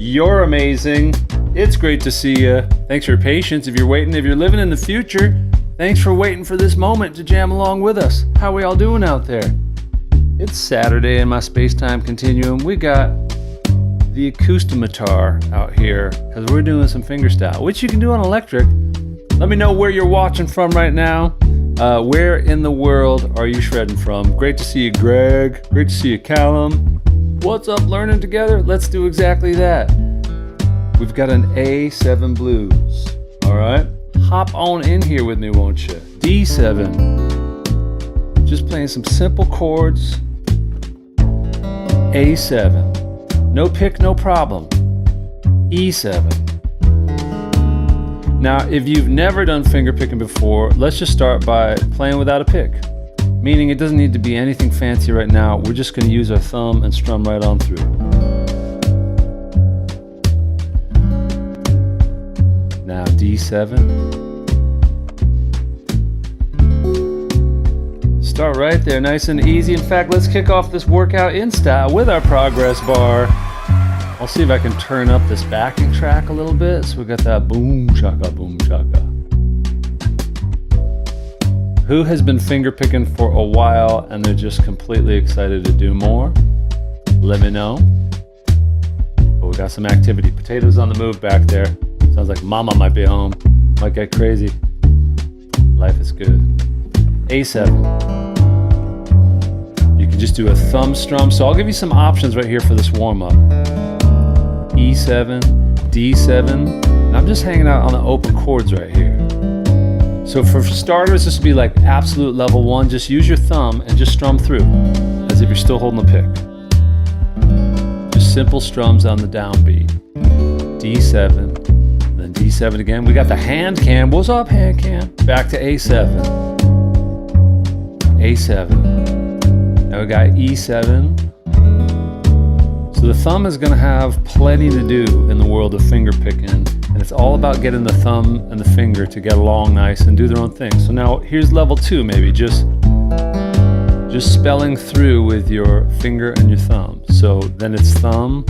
You're amazing. It's great to see you. Thanks for your patience. If you're waiting, if you're living in the future, thanks for waiting for this moment to jam along with us. How we all doing out there? It's Saturday in my space-time continuum. We got the Acoustomatar out here because we're doing some fingerstyle, which you can do on electric. Let me know where you're watching from right now. Where in the world are you shredding from? Great to see you, Greg. Great to see you, Callum. What's up, learning together? Let's do exactly that. We've got an A7 blues. All right, hop on in here with me, won't you? D7. Just playing some simple chords. A7. No pick, no problem. E7. Now, if you've never done finger picking before, let's just start by playing without a pick. Meaning it doesn't need to be anything fancy right now. We're just going to use our thumb and strum right on through. Now D7. Start right there, nice and easy. In fact, let's kick off this workout in style with our progress bar. I'll see if I can turn up this backing track a little bit. So we got that boom chaka, boom chaka. Who has been finger picking for a while and they're just completely excited to do more? Let me know. But we got some activity. Potatoes on the move back there. Sounds like mama might be home. Might get crazy. Life is good. A7. You can just do a thumb strum. So I'll give you some options right here for this warm up. E7, D7. And I'm just hanging out on the open chords right here. So for starters, this would be like absolute level 1. Just use your thumb and just strum through as if you're still holding the pick. Just simple strums on the downbeat. D7, then D7 again. We got the hand cam. What's up, hand cam? Back to A7. A7. Now we got E7. So the thumb is going to have plenty to do in the world of finger picking. And it's all about getting the thumb and the finger to get along nice and do their own thing. So now here's level 2, maybe just spelling through with your finger and your thumb. So then it's thumb,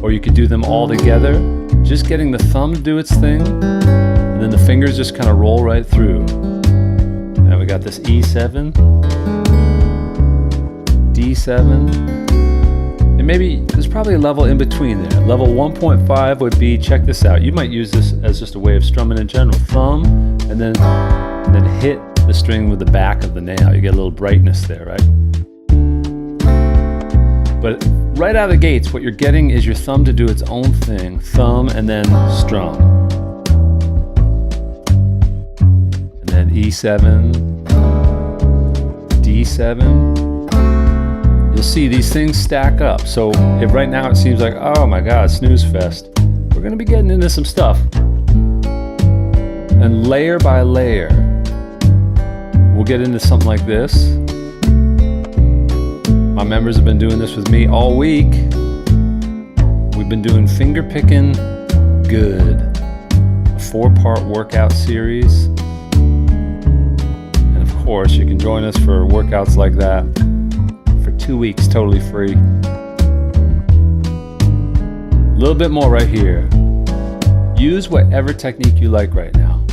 or you could do them all together. Just getting the thumb to do its thing, and then the fingers just kind of roll right through. Now we got this E7, D7. And maybe there's probably a level in between there. Level 1.5 would be, check this out. You might use this as just a way of strumming in general. Thumb, and then hit the string with the back of the nail. You get a little brightness there, right? But right out of the gates, what you're getting is your thumb to do its own thing. Thumb, and then strum. And then E7, D7. You'll see these things stack up. So if right now it seems like, oh my God, snooze fest, we're gonna be getting into some stuff. And layer by layer, we'll get into something like this. My members have been doing this with me all week. We've been doing finger picking good, a 4-part workout series. And of course, you can join us for workouts like that. 2 weeks, totally free. A little bit more right here. Use whatever technique you like right now.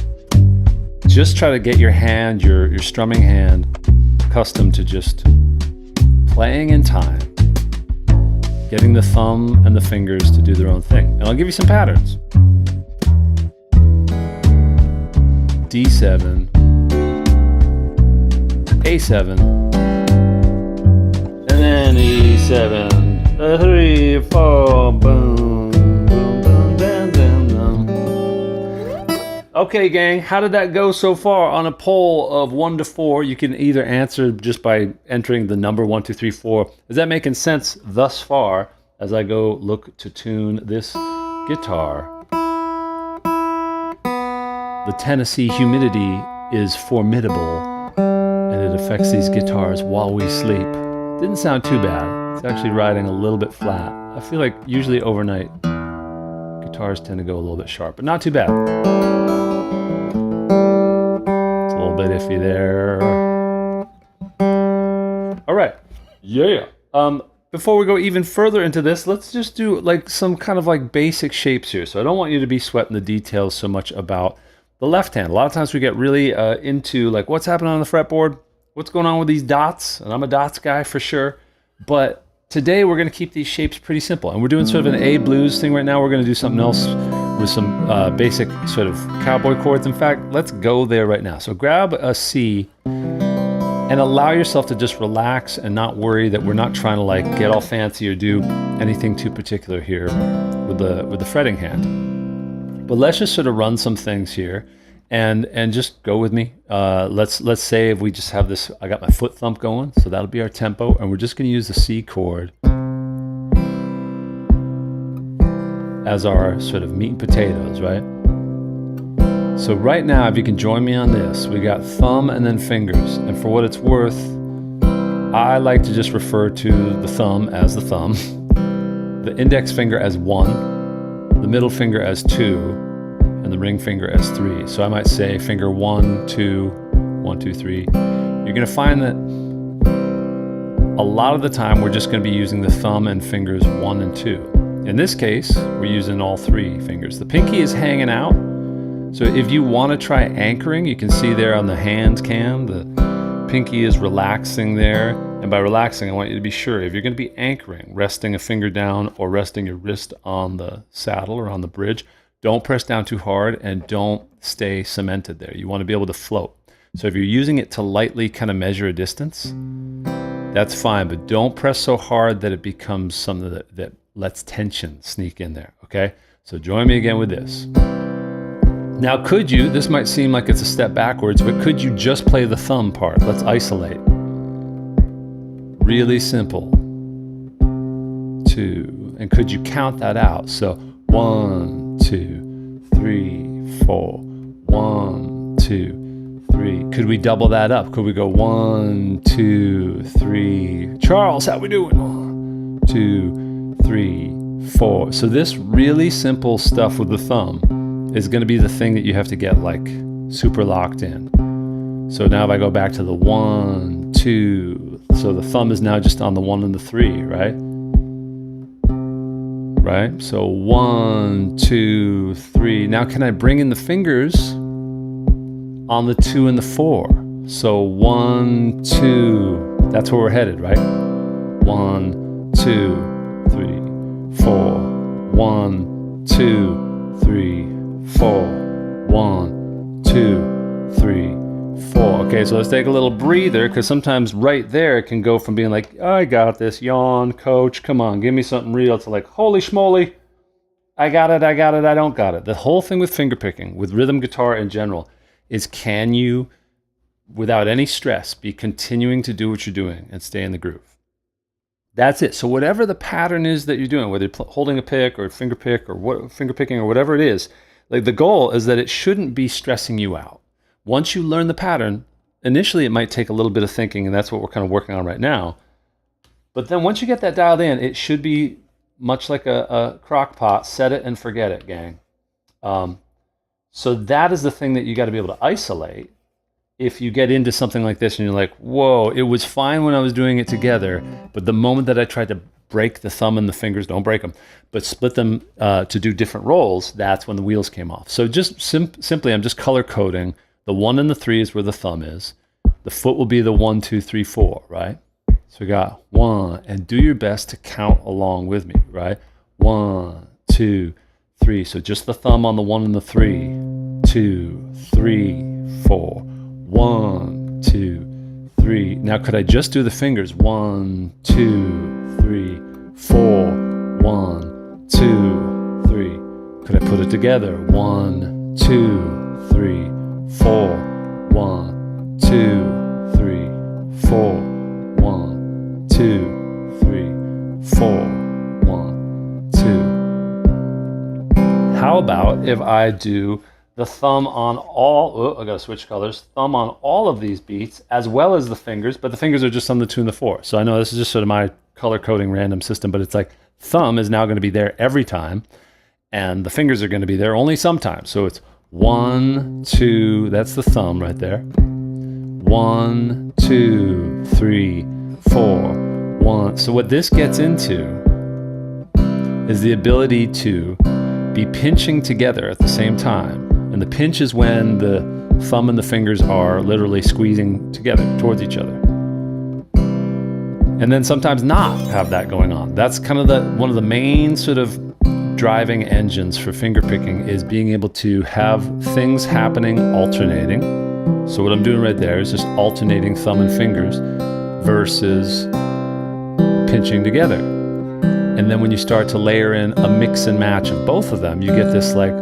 Just try to get your hand, your strumming hand, accustomed to just playing in time. Getting the thumb and the fingers to do their own thing. And I'll give you some patterns. D7, A7, and then E7, 3, 4, boom, boom, boom, dun, dun, dun. Okay, gang, how did that go so far? On a poll of 1 to 4, you can either answer just by entering the number 1, 2, 3, 4. Is that making sense thus far as I go look to tune this guitar? The Tennessee humidity is formidable, and it affects these guitars while we sleep. Didn't sound too bad. It's actually riding a little bit flat. I feel like usually overnight guitars tend to go a little bit sharp, but not too bad. It's a little bit iffy there. All right, yeah. before we go even further into this, let's just do like some kind of like basic shapes here. So I don't want you to be sweating the details so much about the left hand. A lot of times we get really into like what's happening on the fretboard, what's going on with these dots, and I'm a dots guy for sure. But today we're going to keep these shapes pretty simple, and we're doing sort of an A blues thing right now. We're going to do something else with some basic sort of cowboy chords. In fact, let's go there right now. So grab a C and allow yourself to just relax and not worry that we're not trying to like get all fancy or do anything too particular here with the fretting hand. But let's just sort of run some things here and just go with me. Let's say if we just have this, I got my foot thump going, so that'll be our tempo, and we're just going to use the C chord as our sort of meat and potatoes, right? So right now, if you can join me on this, we got thumb and then fingers. And for what it's worth, I like to just refer to the thumb as the thumb, the index finger as 1, the middle finger as 2, and the ring finger as 3. So I might say finger 1, 2, 1, 2, 3. You're gonna find that a lot of the time we're just gonna be using the thumb and fingers 1 and 2. In this case, we're using all 3 fingers. The pinky is hanging out. So if you want to try anchoring, you can see there on the hand cam, the pinky is relaxing there. And by relaxing, I want you to be sure, if you're going to be anchoring, resting a finger down or resting your wrist on the saddle or on the bridge, don't press down too hard and don't stay cemented there. You want to be able to float. So if you're using it to lightly kind of measure a distance, that's fine, but don't press so hard that it becomes something that lets tension sneak in there, okay? So join me again with this. Now could you, this might seem like it's a step backwards, but could you just play the thumb part? Let's isolate. Really simple. 2, and could you count that out? So 1, 2, 3, 4, 1, 2, 3. Could we double that up? Could we go 1, 2, 3? Charles, how we doing? 1, 2, 3, 4. So this really simple stuff with the thumb is going to be the thing that you have to get like super locked in. So now if I go back to the 1, 2, so the thumb is now just on the 1 and the 3, right? Right? So 1, 2, 3. Now can I bring in the fingers on the 2 and the 4? So 1, 2, that's where we're headed, right? 1, 2, 3, 4. 1, 2, 3, 4, 1, 2, 3, 4. Okay, so let's take a little breather, because sometimes right there it can go from being like, I got this, yawn, coach, come on, give me something real, to like, holy schmoly, I got it, I don't got it. The whole thing with fingerpicking, with rhythm guitar in general, is can you, without any stress, be continuing to do what you're doing and stay in the groove? That's it. So whatever the pattern is that you're doing, whether you're holding a pick or finger pick or fingerpicking or whatever it is, like the goal is that it shouldn't be stressing you out. Once you learn the pattern, initially it might take a little bit of thinking, and that's what we're kind of working on right now. But then once you get that dialed in, it should be much like a crock pot, set it and forget it, gang. So that is the thing that you got to be able to isolate. If you get into something like this and you're like, whoa, it was fine when I was doing it together, but the moment that I tried to break the thumb and the fingers, don't break them, but split them to do different roles, that's when the wheels came off. So just simply, I'm just color coding. The 1 and the 3 is where the thumb is. The foot will be the 1, 2, 3, 4, right? So we got 1, and do your best to count along with me, right? 1, 2, 3. So just the thumb on the 1 and the 3. 2, 3, 4. 1, 2, 3. Now could I just do the fingers? 1, 2, 3, 4. 1, 2, 3. Could I put it together? 1, 2, 3, 4. 1, 2, 3, 4. 1, 2, 3, 4. 1, 2. How about if I do the thumb on all, I gotta switch colors, thumb on all of these beats as well as the fingers, but the fingers are just on the 2 and the 4. So I know this is just sort of my color coding random system, but it's like thumb is now gonna be there every time, and the fingers are gonna be there only sometimes. So it's 1, 2, that's the thumb right there. 1, 2, 3, 4. 1. So what this gets into is the ability to be pinching together at the same time. And the pinch is when the thumb and the fingers are literally squeezing together towards each other. And then sometimes not have that going on. That's kind of one of the main sort of driving engines for fingerpicking, is being able to have things happening alternating. So what I'm doing right there is just alternating thumb and fingers versus pinching together. And then when you start to layer in a mix and match of both of them, you get this like,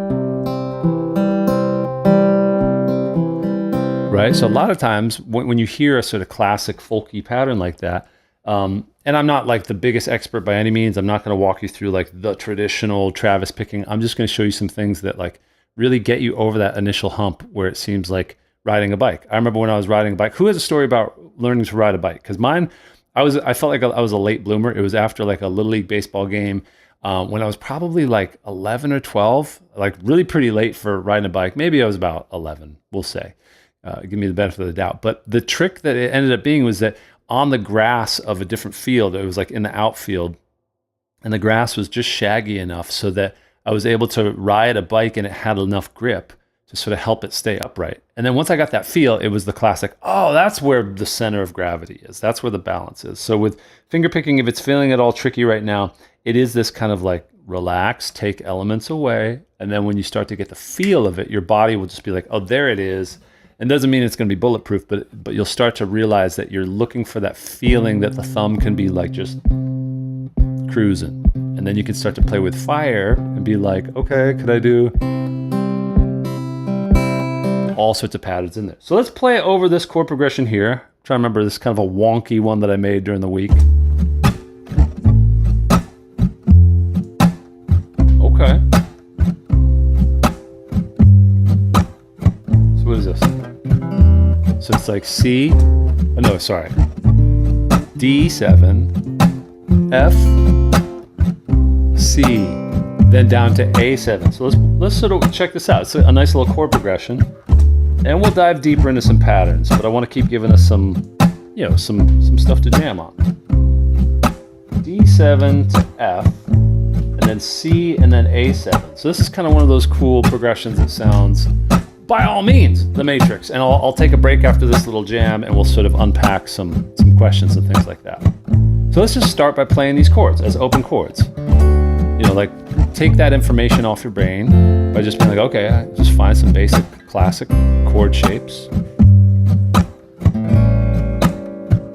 right? So a lot of times when you hear a sort of classic folky pattern like that, and I'm not like the biggest expert by any means. I'm not going to walk you through like the traditional Travis picking. I'm just going to show you some things that like really get you over that initial hump where it seems like riding a bike. I remember when I was riding a bike. Who has a story about learning to ride a bike? Because mine, I felt like I was a late bloomer. It was after like a Little League baseball game when I was probably like 11 or 12, like really pretty late for riding a bike. Maybe I was about 11, we'll say. Give me the benefit of the doubt. But the trick that it ended up being was that on the grass of a different field, it was like in the outfield, and the grass was just shaggy enough so that I was able to ride a bike and it had enough grip to sort of help it stay upright. And then once I got that feel, it was the classic, oh, that's where the center of gravity is. That's where the balance is. So with fingerpicking, if it's feeling at all tricky right now, it is this kind of like relax, take elements away. And then when you start to get the feel of it, your body will just be like, oh, there it is. And doesn't mean it's going to be bulletproof, but you'll start to realize that you're looking for that feeling that the thumb can be like just cruising. And then you can start to play with fire and be like, okay, could I do all sorts of patterns in there? So let's play over this chord progression here. I'm trying to remember this kind of a wonky one that I made during the week. Okay. So what is this? So it's like C, oh no, sorry, D7, F, C, then down to A7. So let's sort of check this out. It's a nice little chord progression, and we'll dive deeper into some patterns. But I want to keep giving us some, some stuff to jam on. D7 to F, and then C, and then A7. So this is kind of one of those cool progressions that sounds, by all means, the Matrix. And I'll take a break after this little jam and we'll sort of unpack some questions and things like that. So let's just start by playing these chords as open chords. Like take that information off your brain by just being like, okay, just find some basic classic chord shapes.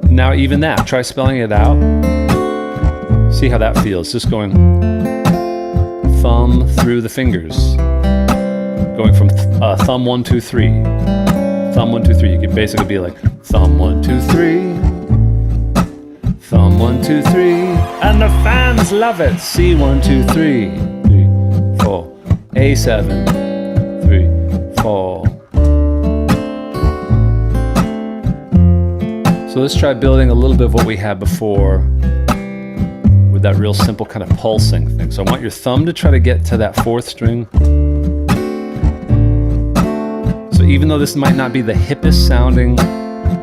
Now even that, try spelling it out. See how that feels. Just going thumb through the fingers. Going from thumb 1, 2, 3, thumb 1, 2, 3. You could basically be like thumb 1, 2, 3, thumb 1, 2, 3, and the fans love it. C 1, 2, 3, 3, 4, A7, 3, 4. So let's try building a little bit of what we had before with that real simple kind of pulsing thing. So I want your thumb to try to get to that fourth string. Even though this might not be the hippest sounding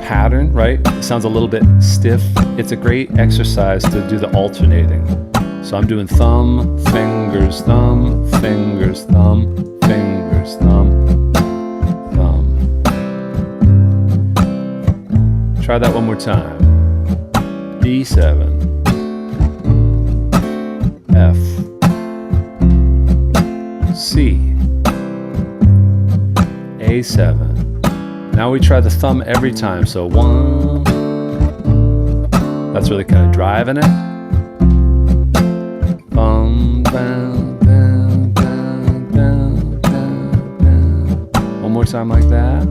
pattern, right? It sounds a little bit stiff. It's a great exercise to do the alternating. So I'm doing thumb, fingers, thumb, fingers, thumb, fingers, thumb, thumb. Try that one more time. D7, F, C, A7. Now we try the thumb every time. So 1. That's really kind of driving it. Thumb, down, down, down, down, down, down. One more time like that.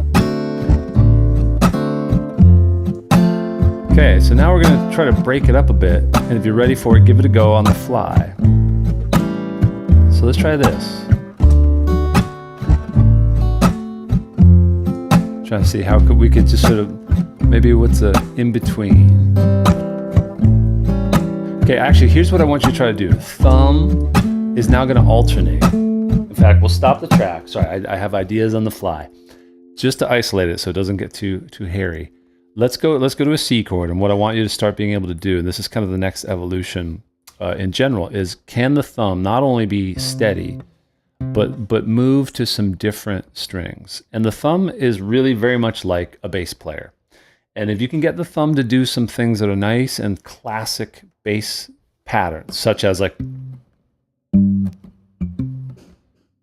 Okay, so now we're going to try to break it up a bit. And if you're ready for it, give it a go on the fly. So let's try this. Trying to see how we could just sort of, maybe what's a in between. Okay, actually, here's what I want you to try to do. Thumb is now going to alternate. In fact, we'll stop the track. Sorry, I have ideas on the fly. Just to isolate it so it doesn't get too hairy. Let's go to a C chord, and what I want you to start being able to do, and this is kind of the next evolution in general, is can the thumb not only be steady, but move to some different strings? And the thumb is really very much like a bass player. And if you can get the thumb to do some things that are nice and classic bass patterns, such as like,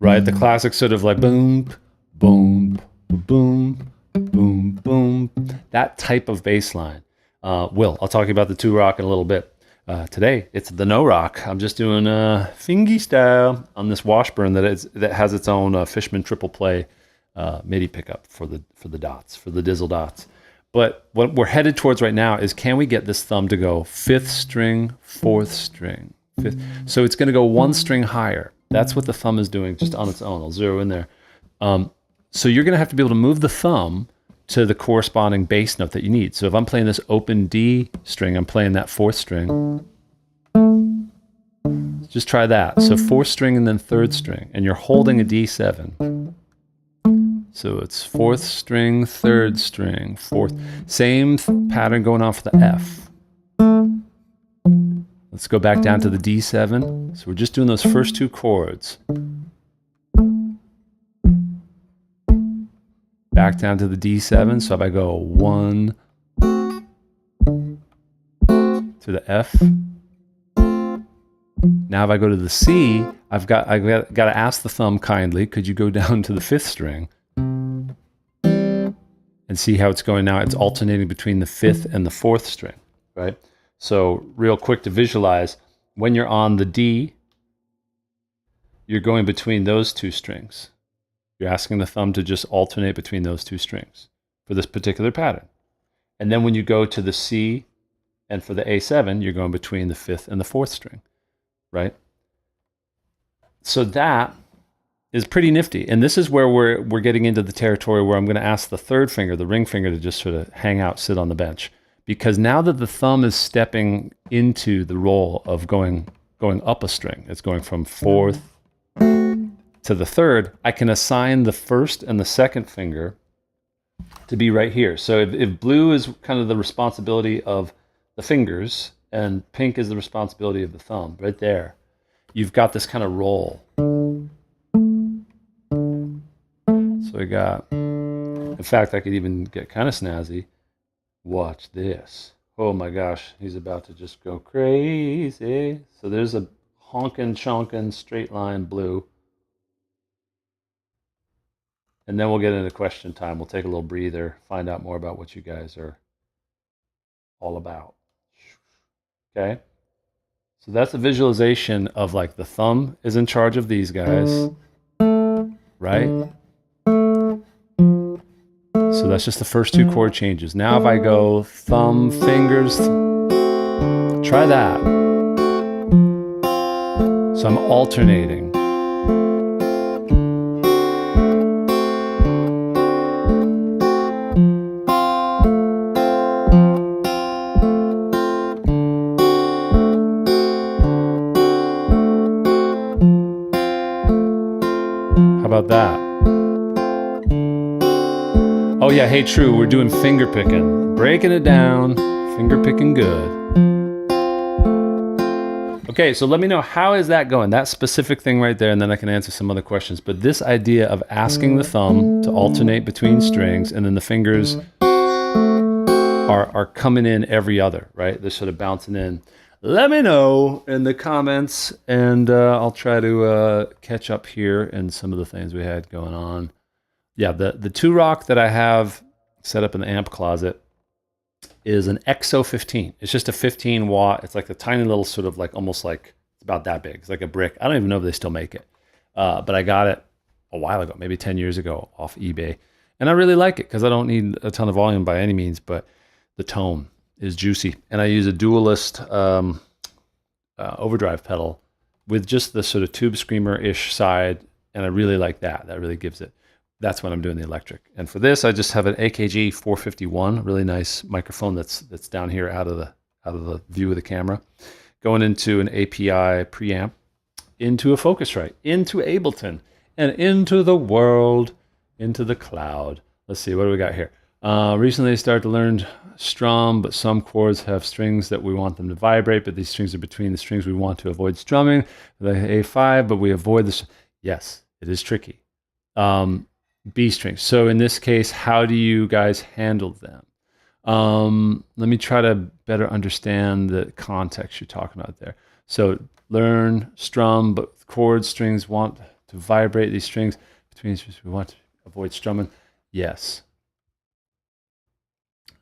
right, the classic sort of like boom, boom, boom, boom, boom, that type of bass line. I'll talk to you about the two rock in a little bit. Today, it's the no rock. I'm just doing fingy style on this Washburn that has its own Fishman triple play MIDI pickup for the dots, for the dizzle dots. But what we're headed towards right now is, can we get this thumb to go 5th string, 4th string, 5th? So it's going to go 1 string higher. That's what the thumb is doing just on its own. I'll zero in there. So you're going to have to be able to move the thumb to the corresponding bass note that you need. So if I'm playing this open D string, I'm playing that 4th string. Just try that. So 4th string and then 3rd string, and you're holding a D7. So it's 4th string, 3rd string, 4th. Same pattern going on for the F. Let's go back down to the D7. So we're just doing those first 2 chords. Back down to the D7. So if I go 1 to the F. Now if I go to the C, I've got to ask the thumb kindly, could you go down to the 5th string? And see how it's going now. It's alternating between the 5th and the 4th string, right? So real quick to visualize, when you're on the D, you're going between those 2 strings. You're asking the thumb to just alternate between those 2 strings for this particular pattern. And then when you go to the C and for the A7, you're going between the 5th and the 4th string, right? So that is pretty nifty. And this is where we're getting into the territory where I'm going to ask the 3rd finger, the ring finger, to just sort of hang out, sit on the bench. Because now that the thumb is stepping into the role of going up a string, it's going from 4th to the 3rd, I can assign the 1st and the 2nd finger to be right here. So if blue is kind of the responsibility of the fingers and pink is the responsibility of the thumb, right there, you've got this kind of roll. So I got, in fact, I could even get kind of snazzy. Watch this. Oh my gosh, he's about to just go crazy. So there's a honkin' chonkin' straight line blue. And then we'll get into question time. We'll take a little breather, find out more about what you guys are all about. Okay? So that's a visualization of like the thumb is in charge of these guys, right? So that's just the first 2 chord changes. Now if I go thumb, fingers, try that. So I'm alternating. How about that? Oh yeah, hey True, we're doing finger picking. Breaking it down, finger picking good. Okay, so let me know, how is that going? That specific thing right there, and then I can answer some other questions. But this idea of asking the thumb to alternate between strings, and then the fingers are coming in every other, right? They're sort of bouncing in. Let me know in the comments, and I'll try to catch up here in some of the things we had going on. Yeah, the 2 rock that I have set up in the amp closet is an XO15. It's just a 15 watt. It's like a tiny little sort of like, almost like, it's about that big. It's like a brick. I don't even know if they still make it. But I got it a while ago, maybe 10 years ago off eBay. And I really like it because I don't need a ton of volume by any means, but the tone is juicy. And I use a Dualist overdrive pedal with just the sort of tube screamer-ish side. And I really like that. That really gives it. That's when I'm doing the electric. And for this, I just have an AKG 451, a really nice microphone that's down here out of the view of the camera, going into an API preamp, into a Focusrite, into Ableton, and into the world, into the cloud. Let's see, what do we got here? Recently I started to learn strum, but some chords have strings that we want them to vibrate, but these strings are between the strings we want to avoid strumming. The A5, but we avoid this. Yes, it is tricky. B strings. So in this case, how do you guys handle them? Let me try to better understand the context you're talking about there. So learn, strum, but chord strings want to vibrate. These strings between strings we want to avoid strumming. Yes.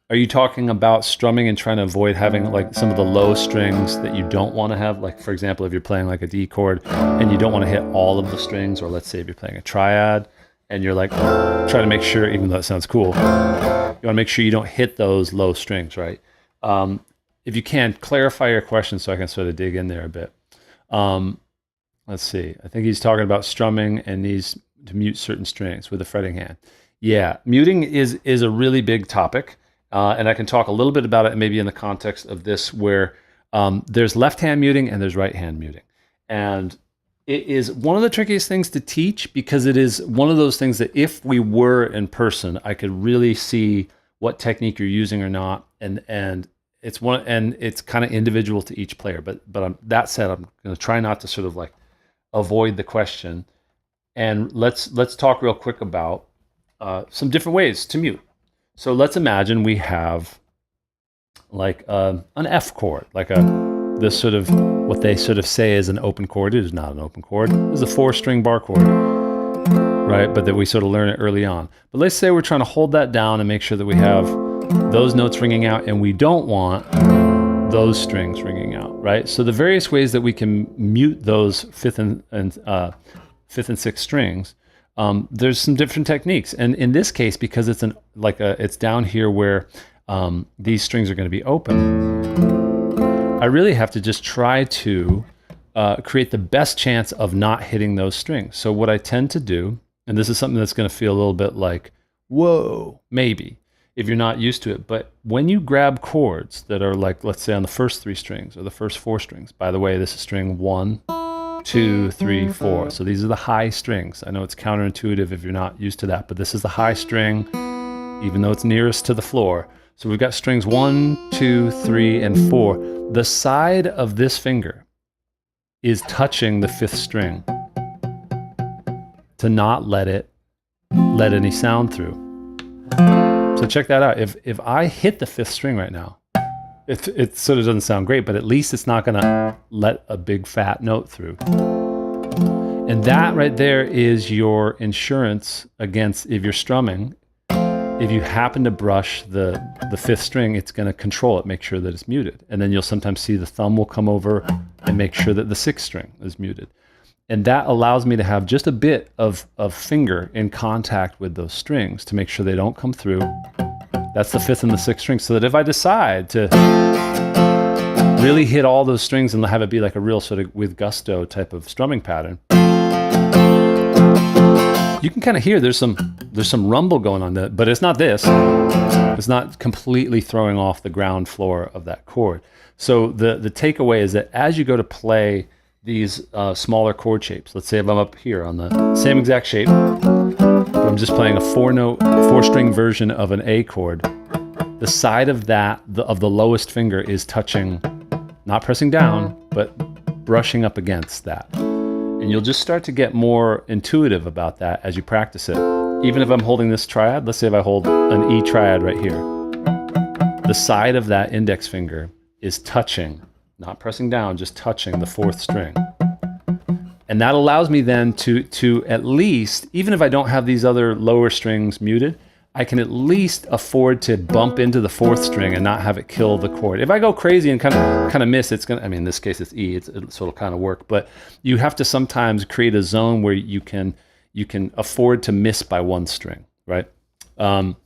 Are you talking about strumming and trying to avoid having like some of the low strings that you don't want to have? Like for example, if you're playing like a D chord and you don't want to hit all of the strings, or let's say if you're playing a triad and you're like trying to make sure, even though it sounds cool, you want to make sure you don't hit those low strings, right? If you can, clarify your question so I can sort of dig in there a bit. Let's see. I think he's talking about strumming and needs to mute certain strings with a fretting hand. Yeah, muting is a really big topic. And I can talk a little bit about it maybe in the context of this, where there's left hand muting and there's right hand muting. And it is one of the trickiest things to teach, because it is one of those things that if we were in person, I could really see what technique you're using or not. And it's kind of individual to each player. But that said, I'm going to try not to sort of like avoid the question. And let's talk real quick about some different ways to mute. So let's imagine we have like an F chord, like this sort of what they sort of say is an open chord. It is not an open chord. It's a 4-string bar chord, right? But that we sort of learn it early on. But let's say we're trying to hold that down and make sure that we have those notes ringing out, and we don't want those strings ringing out, right? So the various ways that we can mute those fifth and sixth strings. There's some different techniques, and in this case, because it's it's down here where these strings are going to be open, I really have to just try to create the best chance of not hitting those strings. So what I tend to do, and this is something that's going to feel a little bit like, whoa, maybe, if you're not used to it, but when you grab chords that are like, let's say on the first 3 strings or the first 4 strings, by the way, this is string 1, 2, 3, 4. So these are the high strings. I know it's counterintuitive if you're not used to that, but this is the high string, even though it's nearest to the floor. So we've got strings 1, 2, 3, and 4. The side of this finger is touching the 5th string to not let any sound through. So check that out. If I hit the 5th string right now, it sort of doesn't sound great, but at least it's not going to let a big fat note through. And that right there is your insurance against, if you're strumming, if you happen to brush the 5th string, it's going to control it, make sure that it's muted. And then you'll sometimes see the thumb will come over and make sure that the 6th string is muted. And that allows me to have just a bit of finger in contact with those strings to make sure they don't come through. That's the 5th and the 6th string, so that if I decide to really hit all those strings and have it be like a real sort of with gusto type of strumming pattern, you can kind of hear there's some rumble going on there, but it's not this. It's not completely throwing off the ground floor of that chord. So the takeaway is that as you go to play these smaller chord shapes, let's say if I'm up here on the same exact shape, but I'm just playing a 4-string version of an A chord, the side of that, of the lowest finger is touching, not pressing down, but brushing up against that. And you'll just start to get more intuitive about that as you practice it. Even if I'm holding this triad, let's say if I hold an E triad right here, the side of that index finger is touching, not pressing down, just touching the 4th string. And that allows me then to at least, even if I don't have these other lower strings muted, I can at least afford to bump into the 4th string and not have it kill the chord. If I go crazy and kind of miss, it's gonna, I mean, in this case it's E, so it'll kind of work, but you have to sometimes create a zone where you can afford to miss by 1 string, right? So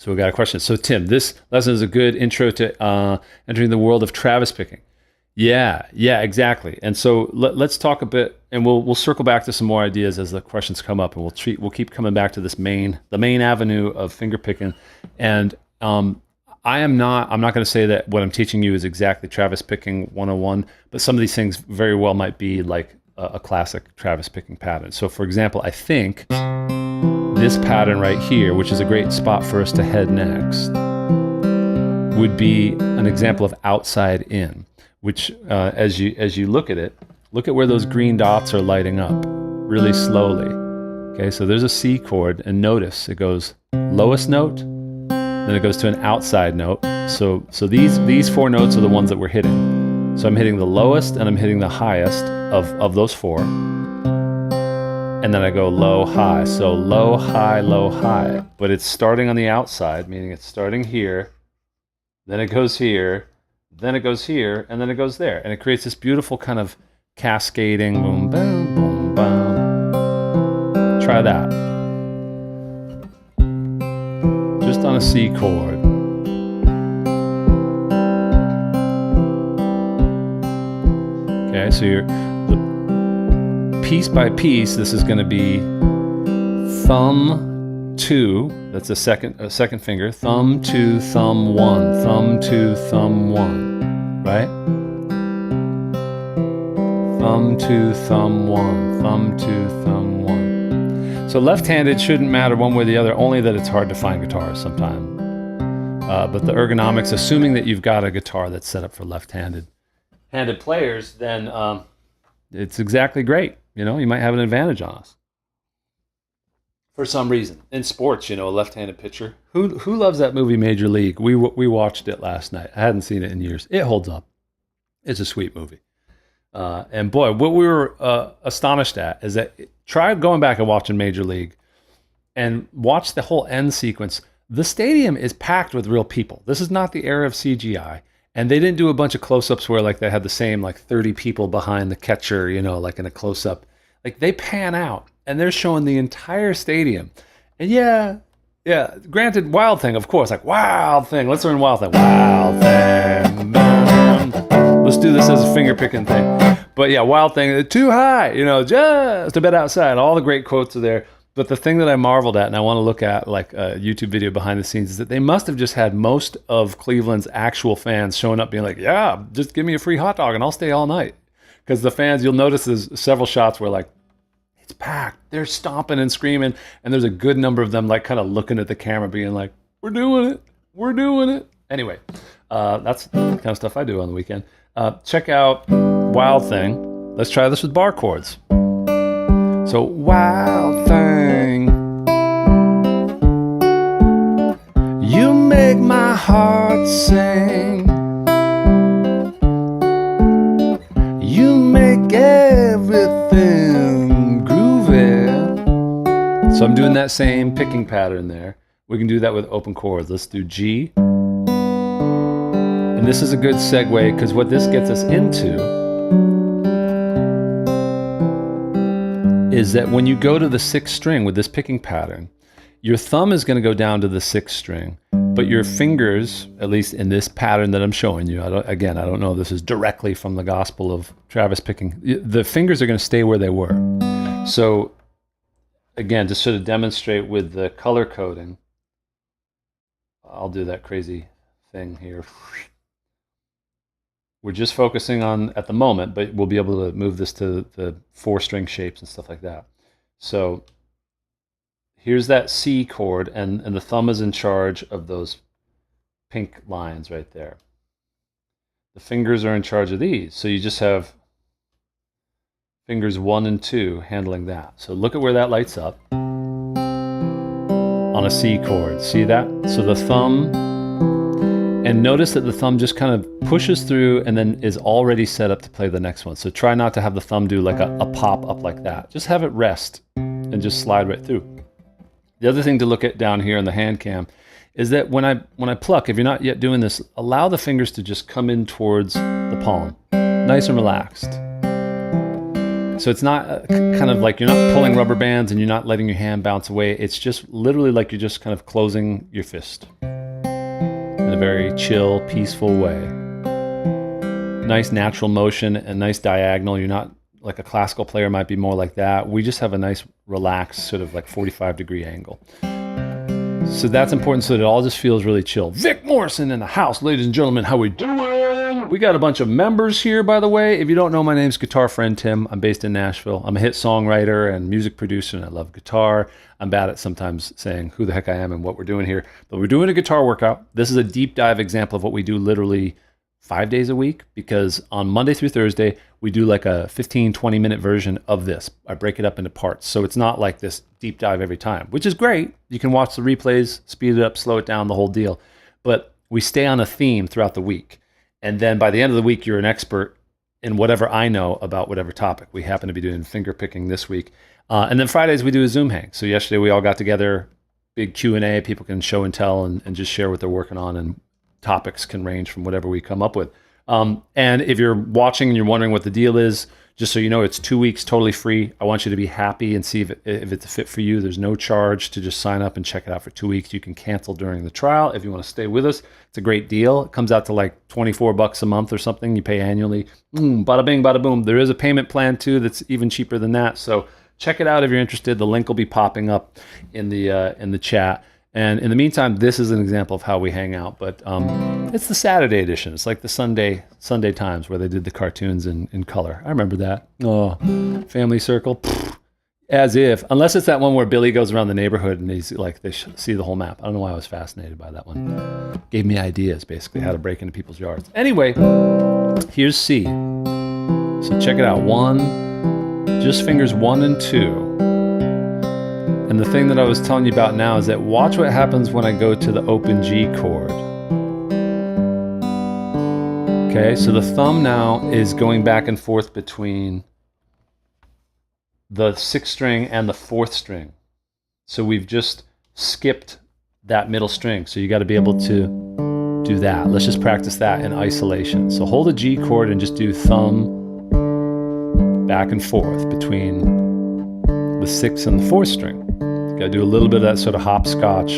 we got a question. So Tim, this lesson is a good intro to entering the world of Travis picking. Yeah, exactly. And so let's talk a bit, and we'll circle back to some more ideas as the questions come up, and we'll keep coming back to the main avenue of finger picking. And I'm not going to say that what I'm teaching you is exactly Travis picking 101, but some of these things very well might be like a classic Travis picking pattern. So for example, I think this pattern right here, which is a great spot for us to head next, would be an example of outside in, which as you look at it, look at where those green dots are lighting up really slowly. Okay, so there's a C chord, and notice it goes lowest note, then it goes to an outside note. So these 4 notes are the ones that we're hitting. So I'm hitting the lowest and I'm hitting the highest of those 4. And then I go low, high. So low, high, but it's starting on the outside, meaning it's starting here, then it goes here, then it goes here, and then it goes there. And it creates this beautiful kind of cascading boom, boom, boom, boom. Try that. Just on a C chord. Okay, so piece by piece, this is going to be thumb 2, that's a second finger, thumb 2, thumb 1, thumb 2, thumb 1, right? Thumb 2, thumb 1, thumb 2, thumb 1. So left-handed shouldn't matter one way or the other, only that it's hard to find guitars sometimes. But the ergonomics, assuming that you've got a guitar that's set up for left-handed players, then it's exactly great. You know, you might have an advantage on us for some reason. In sports, you know, a left-handed pitcher. Who loves that movie Major League? We watched it last night. I hadn't seen it in years. It holds up. It's a sweet movie. And boy, what we were astonished at is that try going back and watching Major League and watch the whole end sequence. The stadium is packed with real people. This is not the era of CGI. And they didn't do a bunch of close-ups where like they had the same like 30 people behind the catcher, you know, like in a close-up. Like they pan out and they're showing the entire stadium. And yeah, granted, Wild Thing, of course, like Wild Thing. Let's learn Wild Thing. Wild Thing. Let's do this as a finger-picking thing. But yeah, Wild Thing, too high, you know, just a bit outside. All the great quotes are there. But the thing that I marveled at, and I want to look at like a YouTube video behind the scenes, is that they must have just had most of Cleveland's actual fans showing up being like, yeah, just give me a free hot dog and I'll stay all night. Because the fans, you'll notice there's several shots where like, it's packed. They're stomping and screaming. And there's a good number of them like kind of looking at the camera being like, we're doing it. We're doing it. Anyway, that's the kind of stuff I do on the weekend. Check out Wild Thing. Let's try this with bar chords. So wild thing, you make my heart sing, you make everything groovy. So I'm doing that same picking pattern there. We can do that with open chords. Let's do G. And this is a good segue because what this gets us into is that when you go to the 6th string with this picking pattern, your thumb is going to go down to the 6th string, but your fingers, at least in this pattern that I'm showing you, I don't know if this is directly from the Gospel of Travis picking, the fingers are going to stay where they were. So again, to sort of demonstrate with the color coding, I'll do that crazy thing here. We're just focusing on at the moment, but we'll be able to move this to the 4-string shapes and stuff like that. So here's that C chord, and the thumb is in charge of those pink lines right there. The fingers are in charge of these. So you just have fingers 1 and 2 handling that. So look at where that lights up on a C chord. See that? So the thumb, and notice that the thumb just kind of pushes through and then is already set up to play the next one. So try not to have the thumb do like a pop up like that. Just have it rest and just slide right through. The other thing to look at down here in the hand cam is that when I pluck, if you're not yet doing this, allow the fingers to just come in towards the palm, nice and relaxed. So it's not kind of like you're not pulling rubber bands and you're not letting your hand bounce away. It's just literally like you're just kind of closing your fist in a very chill, peaceful way. Nice natural motion and nice diagonal. You're not like a classical player might be more like that. We just have a nice relaxed sort of like 45-degree angle. So that's important so that it all just feels really chill. Vic Morrison in the house, ladies and gentlemen, how we doing? We got a bunch of members here, by the way. If you don't know, my name's Guitar Friend Tim. I'm based in Nashville. I'm a hit songwriter and music producer, and I love guitar. I'm bad at sometimes saying who the heck I am and what we're doing here. But we're doing a guitar workout. This is a deep dive example of what we do literally 5 days a week, because on Monday through Thursday, we do like a 15, 20-minute version of this. I break it up into parts. So it's not like this deep dive every time, which is great. You can watch the replays, speed it up, slow it down, the whole deal. But we stay on a theme throughout the week. And then by the end of the week, you're an expert in whatever I know about whatever topic. We happen to be doing fingerpicking this week. And then Fridays, we do a Zoom hang. So yesterday, we all got together, big Q&A. People can show and tell and just share what they're working on. And topics can range from whatever we come up with. And if you're watching and you're wondering what the deal is, just so you know, it's 2 weeks totally free. I want you to be happy and see if it's a fit for you. There's no charge to just sign up and check it out for 2 weeks. You can cancel during the trial if you want to stay with us. It's a great deal. It comes out to like $24 a month or something. You pay annually. Bada bing, bada boom. There is a payment plan too that's even cheaper than that. So check it out if you're interested. The link will be popping up in the chat. And in the meantime, this is an example of how we hang out, but it's the Saturday edition. It's like the Sunday Times where they did the cartoons in color. I remember that. Oh, family circle. Pfft. As if, unless it's that one where Billy goes around the neighborhood and he's like, they see the whole map. I don't know why I was fascinated by that one. Gave me ideas, basically, how to break into people's yards. Anyway, here's C. So check it out. Just fingers 1 and 2. And the thing that I was telling you about now is that watch what happens when I go to the open G chord. Okay, so the thumb now is going back and forth between the 6th string and the 4th string. So we've just skipped that middle string. So you got to be able to do that. Let's just practice that in isolation. So hold a G chord and just do thumb back and forth between the 6th and the 4th string. Got to do a little bit of that sort of hopscotch.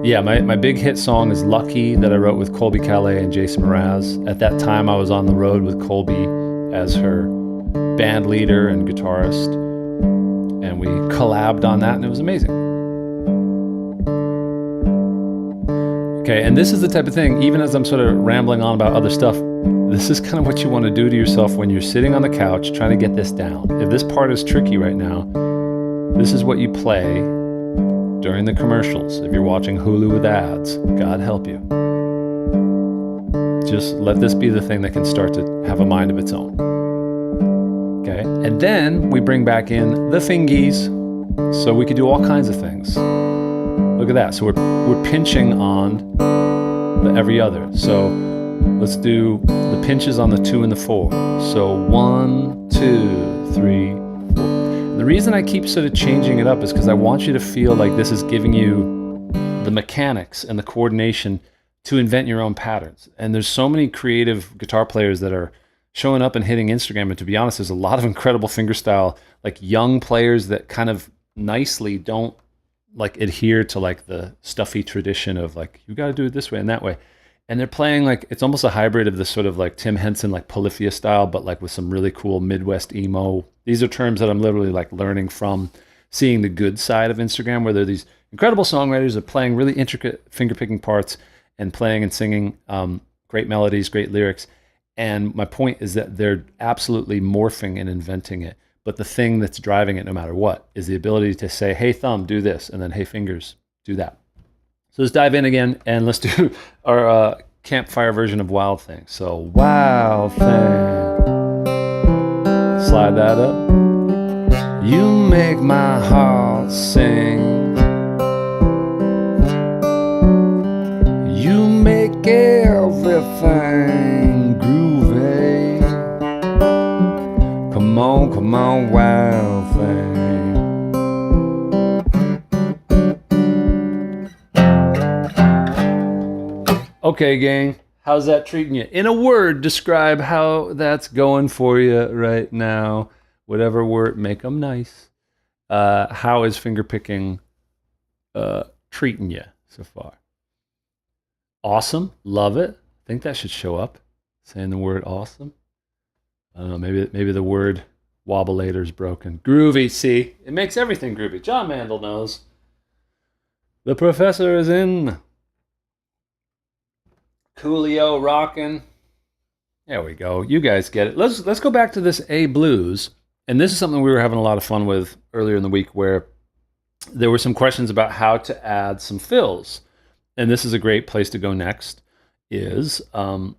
Yeah, my big hit song is Lucky, that I wrote with Colby Calais and Jason Mraz. At that time, I was on the road with Colby as her band leader and guitarist. And we collabed on that, and it was amazing. Okay, and this is the type of thing, even as I'm sort of rambling on about other stuff, this is kind of what you want to do to yourself when you're sitting on the couch trying to get this down. If this part is tricky right now, this is what you play during the commercials. If you're watching Hulu with ads, God help you. Just let this be the thing that can start to have a mind of its own. Okay, and then we bring back in the fingies, so we could do all kinds of things. Look at that. So we're pinching on the every other. So let's do the pinches on the 2 and the 4. So 1, 2, 3, 4. And the reason I keep sort of changing it up is because I want you to feel like this is giving you the mechanics and the coordination to invent your own patterns. And there's so many creative guitar players that are showing up and hitting Instagram. And to be honest, there's a lot of incredible fingerstyle, like young players that kind of nicely don't like adhere to like the stuffy tradition of like, you got to do it this way and that way. And they're playing like, it's almost a hybrid of this sort of like Tim Henson, like Polyphia style, but like with some really cool Midwest emo. These are terms that I'm literally like learning from seeing the good side of Instagram, where there are these incredible songwriters that are playing really intricate fingerpicking parts and playing and singing great melodies, great lyrics. And my point is that they're absolutely morphing and inventing it. But the thing that's driving it, no matter what, is the ability to say, hey, thumb, do this, and then, hey, fingers, do that. So let's dive in again, and let's do our campfire version of Wild Thing. So, Wild Thing. Slide that up. You make my heart sing. You make everything groovy. Come on, Wild Thing. Okay, gang, how's that treating you? In a word, describe how that's going for you right now. Whatever word, make them nice. How is fingerpicking treating you so far? Awesome, love it. I think that should show up, saying the word awesome. I don't know, maybe the word wobbleator's broken. Groovy, see? It makes everything groovy. John Mandel knows. The professor is in. Coolio rocking. There we go. You guys get it. Let's go back to this A blues. And this is something we were having a lot of fun with earlier in the week, where there were some questions about how to add some fills. And this is a great place to go next, is how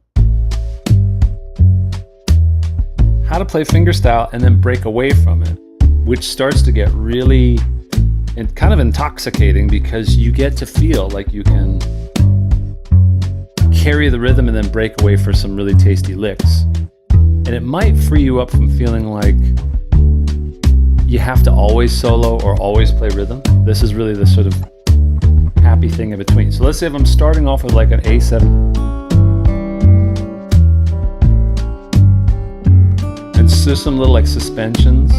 to play fingerstyle and then break away from it, which starts to get really and kind of intoxicating, because you get to feel like you can carry the rhythm and then break away for some really tasty licks. And it might free you up from feeling like you have to always solo or always play rhythm. This is really the sort of happy thing in between. So let's say if I'm starting off with like an A7 and just some little like suspensions.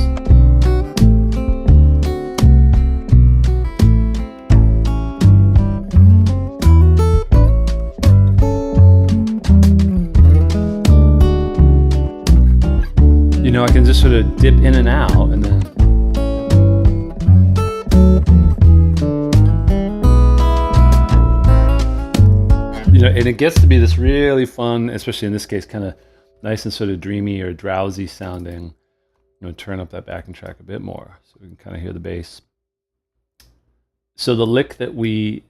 You know, I can just sort of dip in and out, and then you know, and it gets to be this really fun, especially in this case, kind of nice and sort of dreamy or drowsy sounding. You know, turn up that backing track a bit more so we can kind of hear the bass. So the lick that we